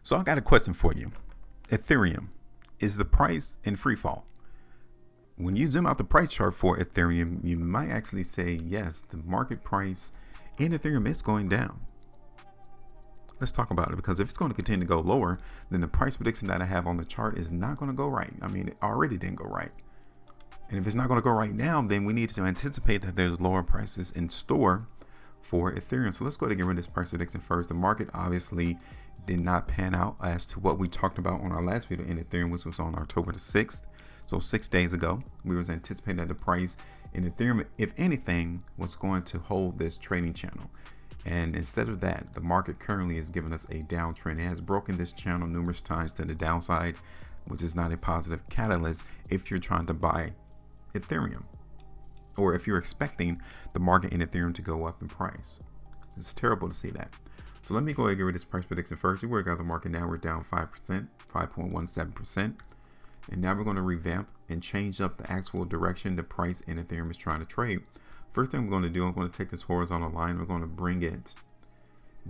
So I got a question for you. Ethereum, is the price in free fall? When you zoom out the price chart for Ethereum, you might actually say, yes, the market price in Ethereum is going down. Let's talk about it, because if it's going to continue to go lower, then the price prediction that I have on the chart is not going to go right. I mean, it already didn't go right. And if it's not going to go right now, then we need to anticipate that there's lower prices in store for Ethereum. So let's go ahead and get rid of this price prediction first. The market obviously did not pan out as to what we talked about on our last video in Ethereum, which was on October the 6th. So 6 days ago, we was anticipating that the price in Ethereum, if anything, was going to hold this trading channel. And instead of that, the market currently is giving us a downtrend. It has broken this channel numerous times to the downside, which is not a positive catalyst if you're trying to buy Ethereum, or if you're expecting the market in Ethereum to go up in price. It's terrible to see that. So let me go ahead and get rid of this price prediction first. We got the market now, we're down 5%, 5.17%. And now we're going to revamp and change up the actual direction the price in Ethereum is trying to trade. First thing I'm going to do, I'm going to take this horizontal line. We're going to bring it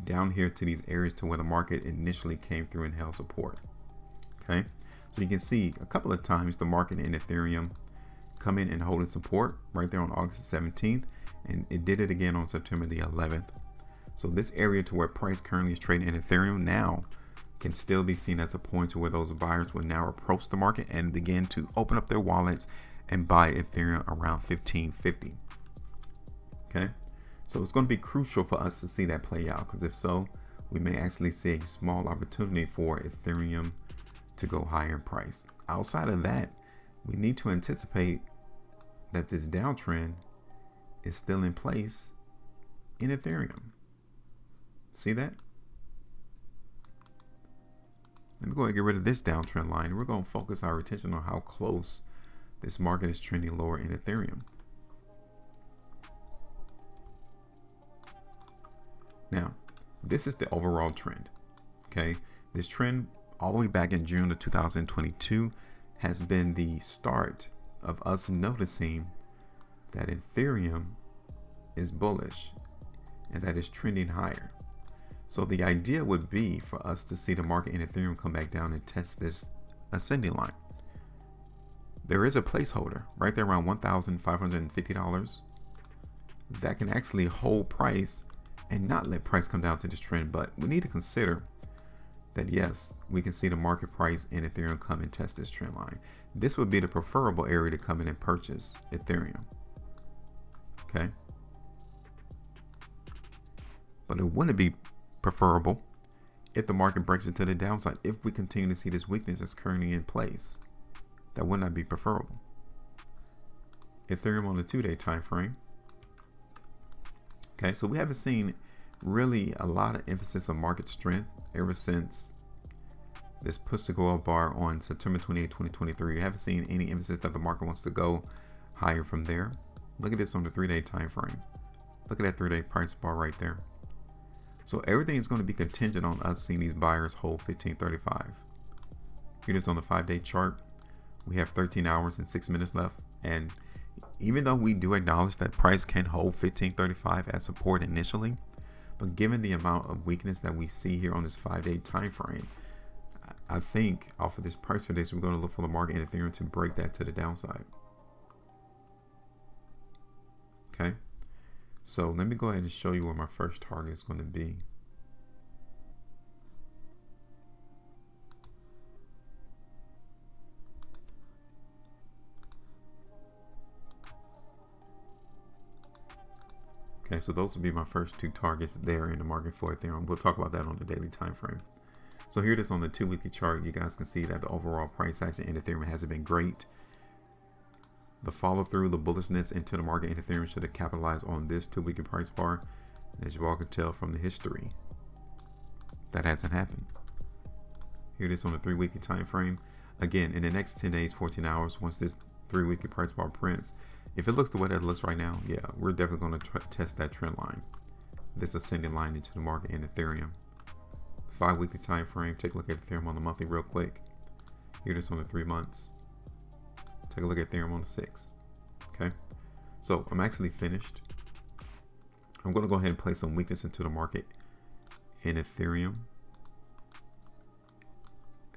down here to these areas to where the market initially came through and held support. Okay, so you can see a couple of times the market in Ethereum come in and hold support right there on August 17th, and it did it again on September the 11th. So this area to where price currently is trading in Ethereum now can still be seen as a point to where those buyers will now approach the market and begin to open up their wallets and buy Ethereum around 1550. Okay, so it's going to be crucial for us to see that play out, because if so, we may actually see a small opportunity for Ethereum to go higher in price. Outside of that, we need to anticipate that this downtrend is still in place in Ethereum. See that? Let me go ahead and get rid of this downtrend line. We're going to focus our attention on how close this market is trending lower in Ethereum. Now, this is the overall trend. Okay, this trend all the way back in June of 2022 has been the start of us noticing that Ethereum is bullish and that it's trending higher. So the idea would be for us to see the market in Ethereum come back down and test this ascending line. There is a placeholder right there around $1,550 that can actually hold price and not let price come down to this trend. But we need to consider that, yes, we can see the market price in Ethereum come and test this trend line. This would be the preferable area to come in and purchase Ethereum. Okay, but it wouldn't be preferable if the market breaks into the downside. If we continue to see this weakness that's currently in place, that would not be preferable. Ethereum on the 2-day time frame. Okay, so we haven't seen really a lot of emphasis on market strength ever since this push to go up bar on September 28, 2023. We haven't seen any emphasis that the market wants to go higher from there. Look at this on the 3-day time frame. Look at that 3-day price bar right there. So everything is going to be contingent on us seeing these buyers hold 1535. Here it is on the 5-day chart. We have 13 hours and 6 minutes left. And even though we do acknowledge that price can hold 1535 as support initially, but given the amount of weakness that we see here on this 5-day time frame, I think off of this price prediction, we're going to look for the market in Ethereum to break that to the downside. Okay, so let me go ahead and show you where my first target is going to be. Okay, so those will be my first two targets there in the market for Ethereum. We'll talk about that on the daily time frame. So here it is on the 2-weekly chart. You guys can see that the overall price action in Ethereum hasn't been great. The follow through, the bullishness into the market in Ethereum should have capitalized on this 2-weekly price bar. And as you all can tell from the history, that hasn't happened. Here it is on the 3-weekly time frame. Again, in the next 10 days, 14 hours, once this 3-weekly price bar prints, if it looks the way that it looks right now, yeah, we're definitely going to test that trend line, this ascending line into the market in Ethereum. 5-weekly time frame. Take a look at Ethereum on the monthly real quick. Here it is on the 3 months. Take a look at Ethereum on the 6. Okay, so I'm actually finished. I'm going to go ahead and place some weakness into the market in Ethereum.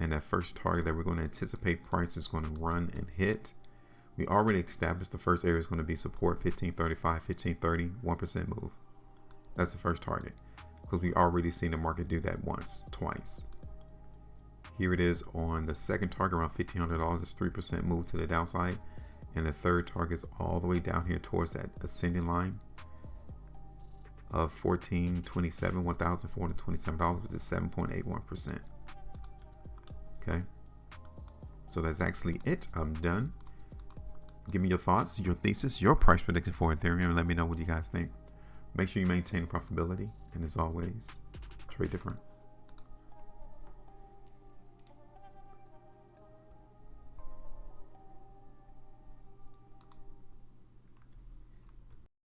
And that first target that we're going to anticipate price is going to run and hit. We already established the first area is going to be support 1535, 1530, 1% move. That's the first target, because we already seen the market do that once, twice. Here it is on the second target around $1,500. It's 3% move to the downside. And the third target is all the way down here towards that ascending line of $1,427, which is 7.81%. Okay. So that's actually it. I'm done. Give me your thoughts, your thesis, your price prediction for Ethereum, and let me know what you guys think. Make sure you maintain profitability. And as always, trade different.